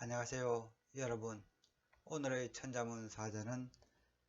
안녕하세요 여러분. 오늘의 천자문 사전은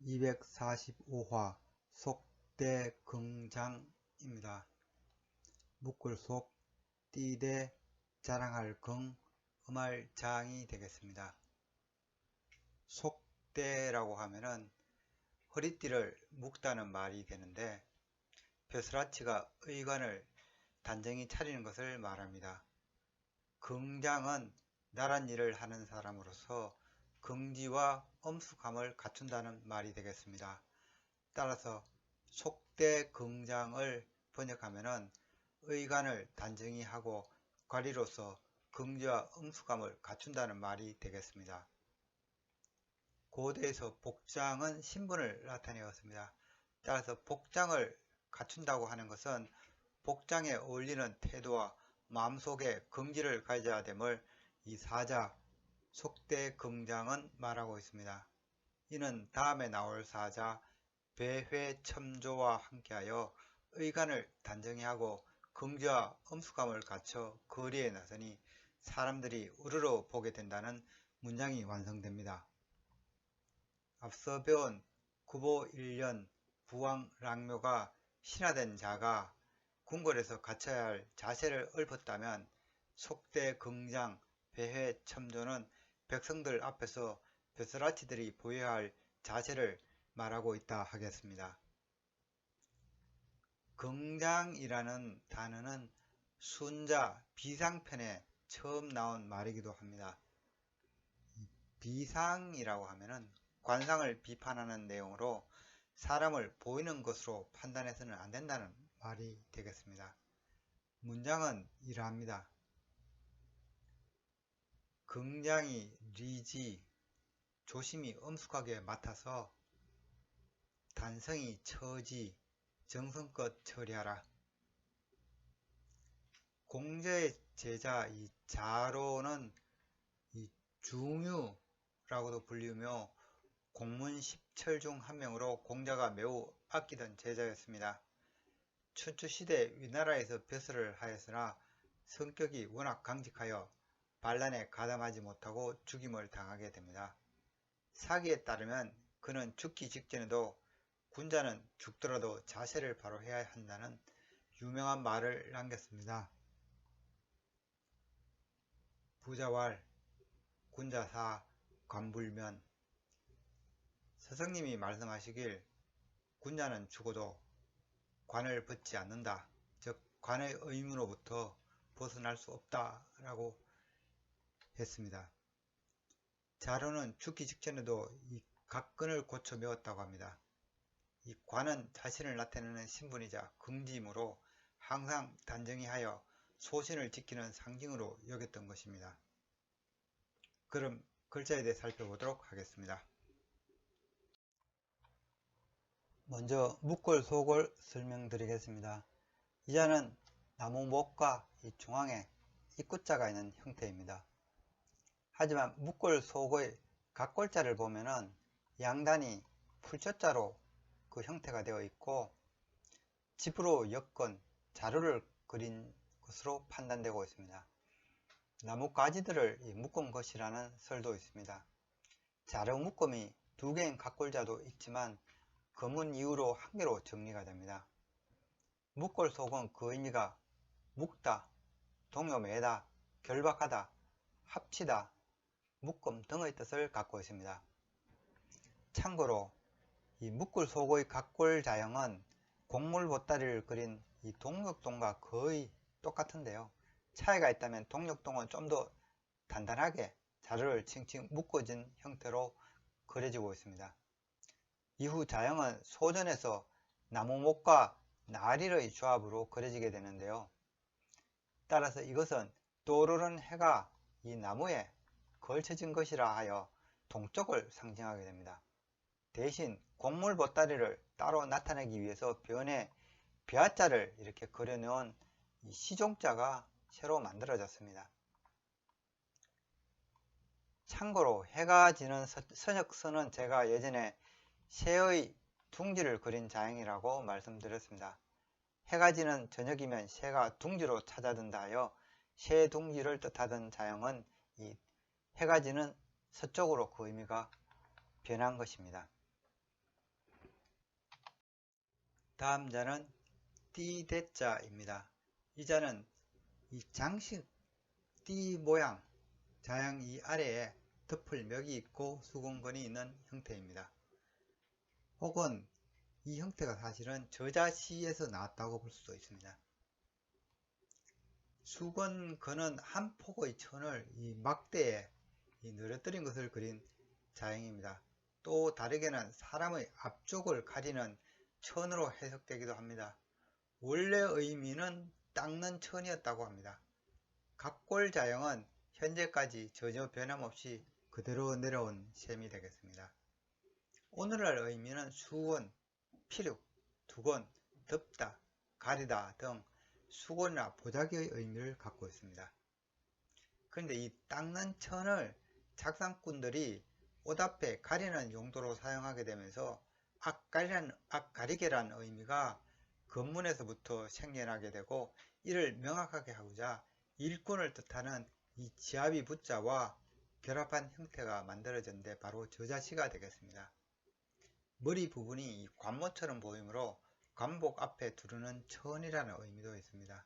245화 속대긍장입니다. 묶을 속, 띠대, 자랑할 긍, 음할 장이 되겠습니다. 속대라고 하면은 허리띠를 묶다는 말이 되는데, 벼슬아치가 의관을 단정히 차리는 것을 말합니다. 긍장은 나란 일을 하는 사람으로서 긍지와 엄숙함을 갖춘다는 말이 되겠습니다. 따라서 속대긍장을 번역하면 의관을 단정히 하고 관리로서 긍지와 엄숙함을 갖춘다는 말이 되겠습니다. 고대에서 복장은 신분을 나타내었습니다. 따라서 복장을 갖춘다고 하는 것은 복장에 어울리는 태도와 마음속에 긍지를 가져야 됨을 이 사자 속대긍장은 말하고 있습니다. 이는 다음에 나올 사자 배회첨조와 함께하여 의관을 단정히 하고 긍지와 엄숙함을 갖춰 거리에 나서니 사람들이 우러러 보게 된다는 문장이 완성됩니다. 앞서 배운 구보1년 부왕랑묘가 신화된 자가 궁궐에서 갖춰야 할 자세를 읊었다면, 속대긍장 배회첨조는 백성들 앞에서 벼슬아치들이 보여야 할 자세를 말하고 있다 하겠습니다. 긍장이라는 단어는 순자 비상편에 처음 나온 말이기도 합니다. 비상이라고 하면은 관상을 비판하는 내용으로 사람을 보이는 것으로 판단해서는 안 된다는 말이 되겠습니다. 문장은 이러합니다. 긍장이 리지 조심히 엄숙하게 맡아서 단성이 처지 정성껏 처리하라. 공자의 제자 이 자로는 이 중유라고도 불리우며 공문 10철 중 한 명으로 공자가 매우 아끼던 제자였습니다. 춘추시대 위나라에서 벼슬을 하였으나 성격이 워낙 강직하여 반란에 가담하지 못하고 죽임을 당하게 됩니다. 사기에 따르면 그는 죽기 직전에도 군자는 죽더라도 자세를 바로 해야 한다는 유명한 말을 남겼습니다. 부자왈, 군자사, 관불면. 스승님이 말씀하시길 군자는 죽어도 관을 벗지 않는다, 즉 관의 의무로부터 벗어날 수 없다 라고 했습니다. 자로는 죽기 직전에도 이 각근을 고쳐 메웠다고 합니다. 이 관은 자신을 나타내는 신분이자 긍지이므로 항상 단정히 하여 소신을 지키는 상징으로 여겼던 것입니다. 그럼 글자에 대해 살펴보도록 하겠습니다. 먼저 묶을 속을 설명드리겠습니다. 이 자는 나무 목과 이 중앙에 입구자가 있는 형태입니다. 하지만 묶을 속의 각골자를 보면은 양단이 풀자자로 그 형태가 되어 있고 집으로 엮은 자루를 그린 것으로 판단되고 있습니다. 나무 가지들을 묶은 것이라는 설도 있습니다. 자루 묶음이 두 개인 각골자도 있지만 검은 이유로 한 개로 정리가 됩니다. 묶을 속은 그 의미가 묶다, 동요매다, 결박하다, 합치다, 묶음 등의 뜻을 갖고 있습니다. 참고로 이 묶을 속의 각골자형은 곡물 보따리를 그린 이 동력동과 거의 똑같은데요. 차이가 있다면 동력동은 좀 더 단단하게 자루를 칭칭 묶어진 형태로 그려지고 있습니다. 이후 자형은 소전에서 나무목과 나릴의 조합으로 그려지게 되는데요. 따라서 이것은 떠오르는 해가 이 나무에 걸쳐진 것이라 하여 동쪽을 상징하게 됩니다. 대신 곡물 보따리를 따로 나타내기 위해서 변에 벼자를 이렇게 그려놓은 이 시종자가 새로 만들어졌습니다. 참고로 해가 지는 서적서는 제가 예전에 새의 둥지를 그린 자형이라고 말씀드렸습니다. 해가 지는 저녁이면 새가 둥지로 찾아든다 하여 새 둥지를 뜻하던 자형은 이 해가 지는 서쪽으로 그 의미가 변한 것입니다. 다음 자는 띠대자입니다. 이 자는 이 장식 띠 모양 자양 이 아래에 덮을멱이 있고 수공건이 있는 형태입니다. 혹은 이 형태가 사실은 저자시에서 나왔다고 볼 수도 있습니다. 수건건은 한 폭의 천을 이 막대에 늘어뜨린 것을 그린 자형입니다. 또 다르게는 사람의 앞쪽을 가리는 천으로 해석되기도 합니다. 원래 의미는 닦는 천이었다고 합니다. 각골자형은 현재까지 전혀 변함없이 그대로 내려온 셈이 되겠습니다. 오늘날 의미는 수건, 피륙, 두건, 덮다, 가리다 등 수건이나 보자기의 의미를 갖고 있습니다. 그런데 이 닦는 천을 작상꾼들이 옷 앞에 가리는 용도로 사용하게 되면서 앞가리개라는 의미가 근문에서부터 생겨나게 되고, 이를 명확하게 하고자 일꾼을 뜻하는 이 지압이 부자와 결합한 형태가 만들어졌는데 바로 저자시가 되겠습니다. 머리 부분이 관모처럼 보이므로 관복 앞에 두르는 천이라는 의미도 있습니다.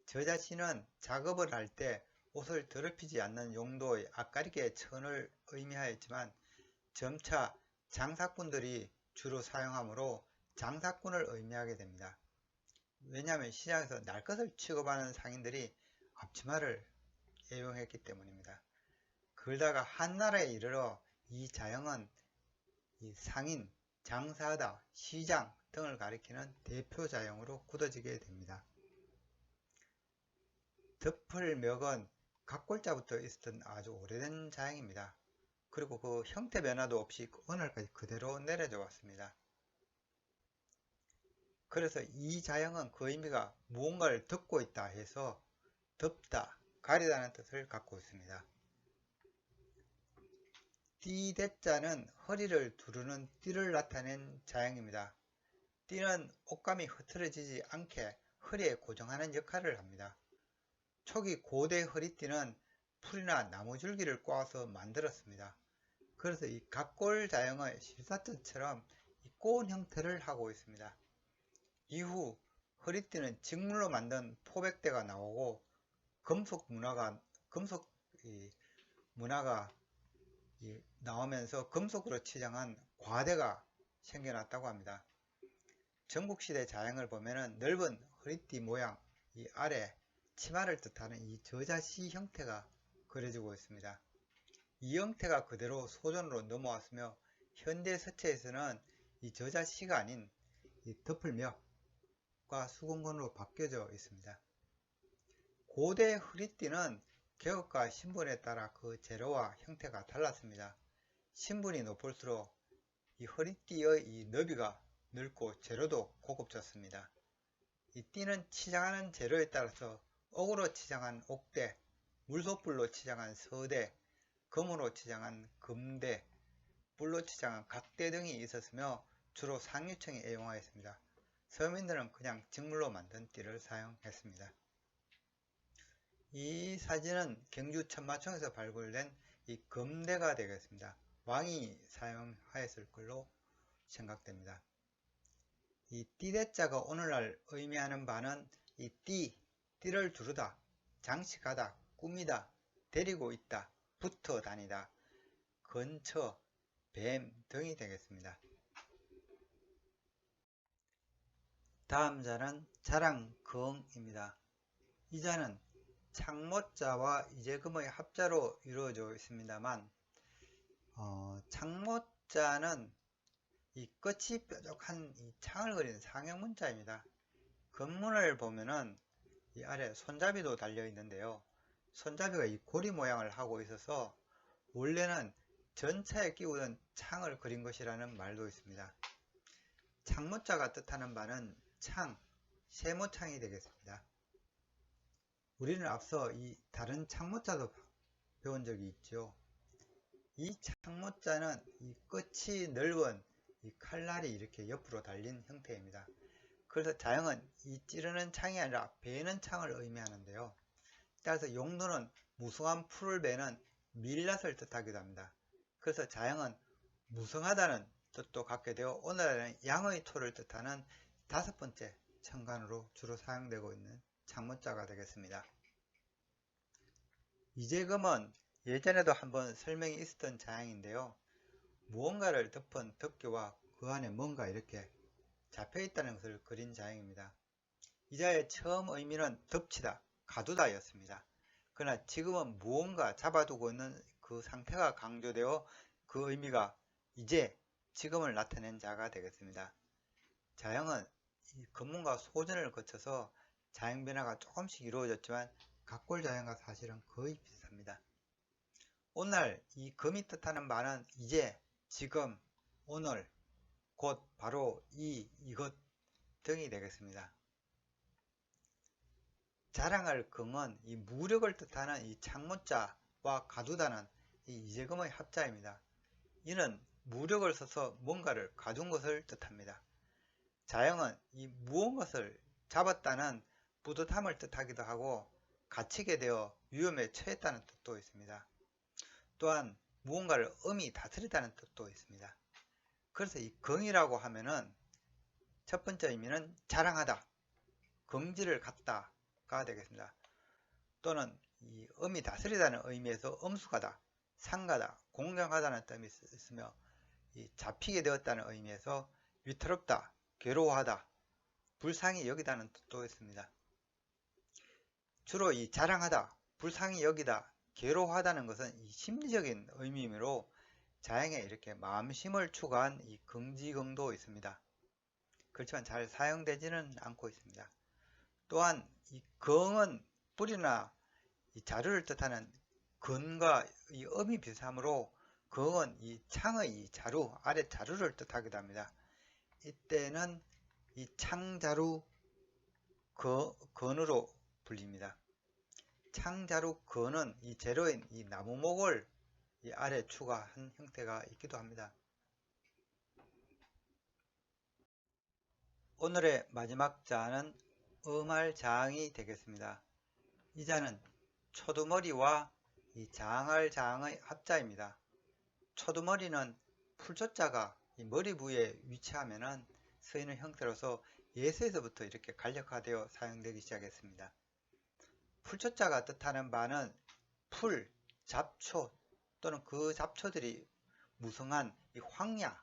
저자시는 작업을 할 때 옷을 더럽히지 않는 용도의 앞가리개 천을 의미하였지만 점차 장사꾼들이 주로 사용하므로 장사꾼을 의미하게 됩니다. 왜냐하면 시장에서 날 것을 취급하는 상인들이 앞치마를 애용했기 때문입니다. 그러다가 한나라에 이르러 이 자형은 이 상인, 장사하다, 시장 등을 가리키는 대표 자형으로 굳어지게 됩니다. 덮을멱은 각골자부터 있었던 아주 오래된 자형입니다. 그리고 그 형태 변화도 없이 오늘까지 그대로 내려져 왔습니다. 그래서 이 자형은 그 의미가 무언가를 덮고 있다 해서 덮다, 가리다는 뜻을 갖고 있습니다. 띠대자는 허리를 두르는 띠를 나타낸 자형입니다. 띠는 옷감이 흐트러지지 않게 허리에 고정하는 역할을 합니다. 초기 고대 허리띠는 풀이나 나무줄기를 꼬아서 만들었습니다. 그래서 이 각골 자형의 실사뜻처럼 꼬은 형태를 하고 있습니다. 이후 허리띠는 직물로 만든 포백대가 나오고 금속 문화가 나오면서 금속으로 치장한 과대가 생겨났다고 합니다. 전국시대 자형을 보면은 넓은 허리띠 모양 이 아래 치마를 뜻하는 이 저자시 형태가 그려지고 있습니다. 이 형태가 그대로 소전으로 넘어왔으며 현대 서체에서는 이 저자시가 아닌 이 덮을멱과 수공건으로 바뀌어져 있습니다. 고대 허리띠는 계급과 신분에 따라 그 재료와 형태가 달랐습니다. 신분이 높을수록 이 허리띠의 이 너비가 넓고 재료도 고급졌습니다. 이 띠는 치장하는 재료에 따라서 옥으로 치장한 옥대, 물소뿔로 치장한 서대, 금으로 치장한 금대, 뿔로 치장한 각대 등이 있었으며 주로 상류층이 애용하였습니다. 서민들은 그냥 직물로 만든 띠를 사용했습니다. 이 사진은 경주 천마총에서 발굴된 이 금대가 되겠습니다. 왕이 사용하였을 걸로 생각됩니다. 이 띠대자가 오늘날 의미하는 바는 이 띠를 두르다, 장식하다, 꾸미다, 데리고 있다, 붙어 다니다, 근처, 뱀 등이 되겠습니다. 다음 자는 자랑금입니다. 이 자는 창모자와 이재금의 합자로 이루어져 있습니다만 창모자는 이 끝이 뾰족한 이 창을 그리는 상형문자입니다. 겉문을 보면은 이 아래 손잡이도 달려 있는데요. 손잡이가 이 고리 모양을 하고 있어서 원래는 전차에 끼우던 창을 그린 것이라는 말도 있습니다. 창모자가 뜻하는 바는 창, 세모창이 되겠습니다. 우리는 앞서 이 다른 창모자도 배운 적이 있죠. 이 창모자는 이 끝이 넓은 이 칼날이 이렇게 옆으로 달린 형태입니다. 그래서 자형은 이 찌르는 창이 아니라 베는 창을 의미하는데요. 따라서 용도는 무성한 풀을 베는 밀낯을 뜻하기도 합니다. 그래서 자영은 무성하다는 뜻도 갖게 되어 오늘날에는 양의 토를 뜻하는 5번째 천간으로 주로 사용되고 있는 창문자가 되겠습니다. 이재금은 예전에도 한번 설명이 있었던 자양인데요. 무언가를 덮은 덮개와 그 안에 뭔가 이렇게 잡혀 있다는 것을 그린 자양입니다. 이 자의 처음 의미는 덮치다, 가두다 였습니다. 그러나 지금은 무언가 잡아두고 있는 그 상태가 강조되어 그 의미가 이제, 지금을 나타낸 자가 되겠습니다. 자형은 이 금문과 소전을 거쳐서 자형 변화가 조금씩 이루어졌지만 각골자형과 사실은 거의 비슷합니다. 오늘 이 금이 뜻하는 말은 이제, 지금, 오늘, 곧, 바로, 이것 등이 되겠습니다. 자랑할 금은 이 무력을 뜻하는 이 창문자와 가두다는 이 이재금의 합자입니다. 이는 무력을 써서 뭔가를 가둔 것을 뜻합니다. 자형은 이 무엇을 잡았다는 뿌듯함을 뜻하기도 하고 갇히게 되어 위험에 처했다는 뜻도 있습니다. 또한 무언가를 엄히 다스리다는 뜻도 있습니다. 그래서 이 긍이라고 하면은 첫 번째 의미는 자랑하다, 긍지를 갖다가 되겠습니다. 또는 이 엄히 다스리다는 의미에서 엄숙하다, 상가다, 공경하다는 뜻이 있으며 이 잡히게 되었다는 의미에서 위태롭다, 괴로워하다, 불쌍히 여기다는 뜻도 있습니다. 주로 이 자랑하다, 불쌍히 여기다, 괴로워하다는 것은 이 심리적인 의미이므로 자형에 이렇게 마음심을 추구한 이 긍지긍도 있습니다. 그렇지만 잘 사용되지는 않고 있습니다. 또한 이 긍은 뿌리나 이 자루를 뜻하는 근과 이 음이 비슷하므로 긍은 이 창의 이 자루, 아래 자루를 뜻하기도 합니다. 이때는 이 창자루 근으로 불립니다. 창자루 근은 이 재료인 이 나무목을 이 아래 추가한 형태가 있기도 합니다. 오늘의 마지막 자는 음할자항이 되겠습니다. 이 자는 초두머리와 이 장할장의 합자입니다. 초두머리는 풀초자가 이 머리 부위에 위치하면은 서있는 형태로서 예서에서부터 이렇게 간략화되어 사용되기 시작했습니다. 풀초자가 뜻하는 바는 풀, 잡초 또는 그 잡초들이 무성한 이 황야,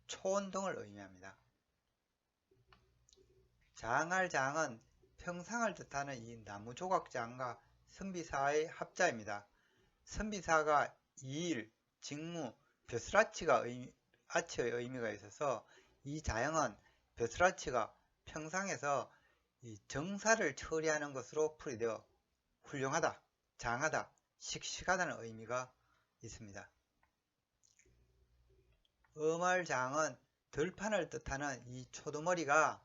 초원 등을 의미합니다. 장할장은 평상을 뜻하는 이 나무조각장과 선비사의 합자입니다. 선비사가 이일, 직무, 벼슬아치의 의미가 있어서 이 자형은 벼슬아치가 평상에서 이 정사를 처리하는 것으로 풀이되어 훌륭하다, 장하다, 씩씩하다는 의미가 있습니다. 음할장은 들판을 뜻하는 이 초두머리가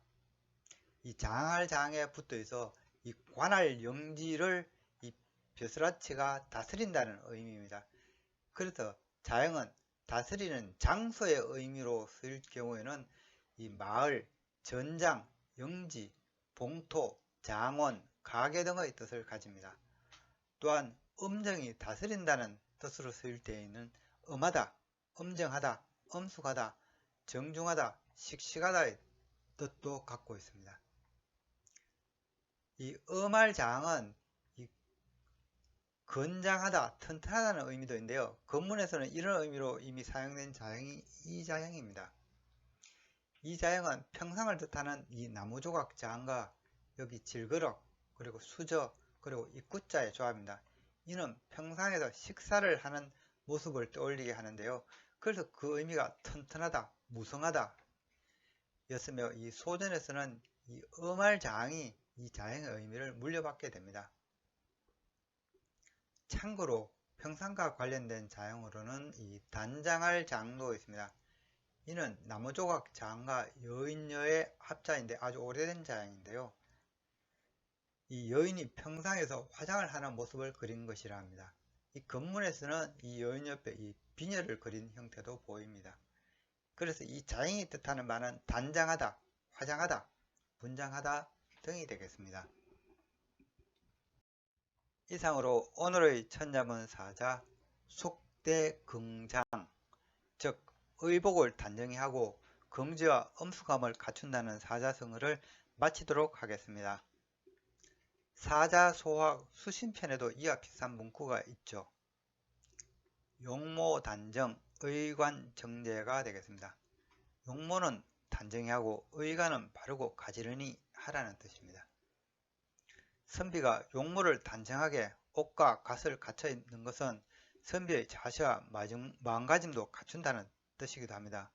이 장할장에 붙어 있어 이 관할 영지를 이 벼슬아치가 다스린다는 의미입니다. 그래서 자형은 다스리는 장소의 의미로 쓰일 경우에는 이 마을, 전장, 영지, 봉토, 장원, 가게 등의 뜻을 가집니다. 또한 엄정히 다스린다는 뜻으로 쓰일 때에는 엄하다, 엄정하다, 엄숙하다, 정중하다, 씩씩하다의 뜻도 갖고 있습니다. 이 음할장은 건장하다, 튼튼하다는 의미도 있는데요. 건문에서는 이런 의미로 이미 사용된 자형이 이 자형입니다. 이 자형은 평상을 뜻하는 이 나무조각 자형과 여기 질그럭, 그리고 수저, 그리고 입구자의 조합입니다. 이는 평상에서 식사를 하는 모습을 떠올리게 하는데요. 그래서 그 의미가 튼튼하다, 무성하다 였으며 이 소전에서는 이 음할장이 이 자형의 의미를 물려받게 됩니다. 참고로 평상과 관련된 자형으로는 이 단장할 장도 있습니다. 이는 나무조각 장과 여인여의 합자인데 아주 오래된 자형인데요. 이 여인이 평상에서 화장을 하는 모습을 그린 것이라 합니다. 이 건문에서는 이 여인 옆에 이 비녀를 그린 형태도 보입니다. 그래서 이 자형이 뜻하는 바는 단장하다, 화장하다, 분장하다 등이 되겠습니다. 이상으로 오늘의 천자문 4자 속대긍장, 즉 의복을 단정히 하고 긍지와 엄숙함을 갖춘다는 사자성어를 마치도록 하겠습니다. 사자소학 수신편에도 이와 비슷한 문구가 있죠. 용모단정, 의관정제가 되겠습니다. 용모는 단정히 하고 의관은 바르고 가지런히 하라는 뜻입니다. 선비가 용모를 단정하게 옷과 갓을 갖춰 있는 것은 선비의 자세와 마음가짐도 갖춘다는 뜻이기도 합니다.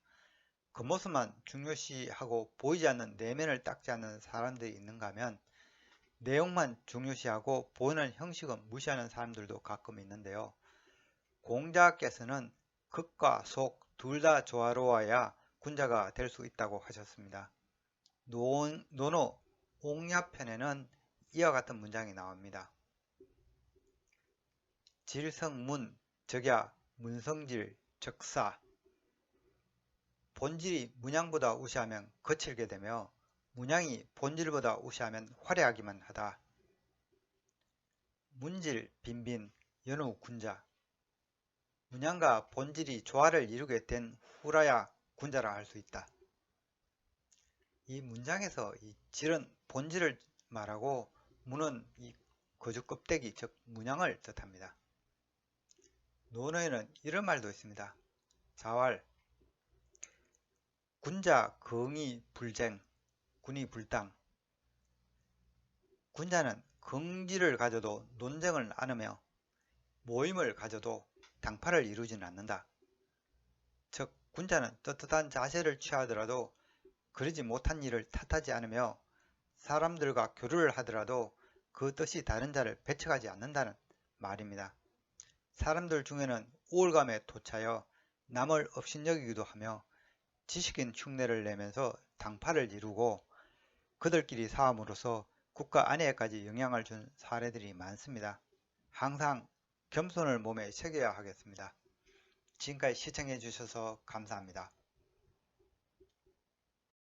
겉모습만 중요시하고 보이지 않는 내면을 닦지 않는 사람들이 있는가 하면 내용만 중요시하고 보이는 형식은 무시하는 사람들도 가끔 있는데요. 공자께서는 극과 속 둘 다 조화로워야 군자가 될 수 있다고 하셨습니다. 논어 옥야편에는 이와 같은 문장이 나옵니다. 질성문, 적야, 문성질, 적사. 본질이 문양보다 우시하면 거칠게 되며 문양이 본질보다 우시하면 화려하기만 하다. 문질, 빈빈, 연우, 군자. 문양과 본질이 조화를 이루게 된 후라야 군자라 할 수 있다. 이 문장에서 이 질은 본질을 말하고 문은 이 거주 껍데기 즉 문양을 뜻합니다. 논어에는 이런 말도 있습니다. 자왈 군자 긍이 불쟁 군이 불당. 군자는 긍지를 가져도 논쟁을 않으며 모임을 가져도 당파를 이루지는 않는다. 즉 군자는 떳떳한 자세를 취하더라도 그러지 못한 일을 탓하지 않으며 사람들과 교류를 하더라도 그 뜻이 다른 자를 배척하지 않는다는 말입니다. 사람들 중에는 우월감에 도차여 남을 업신여기기도 하며 지식인 흉내를 내면서 당파를 이루고 그들끼리 싸움으로써 국가 안위에까지 영향을 준 사례들이 많습니다. 항상 겸손을 몸에 새겨야 하겠습니다. 지금까지 시청해 주셔서 감사합니다.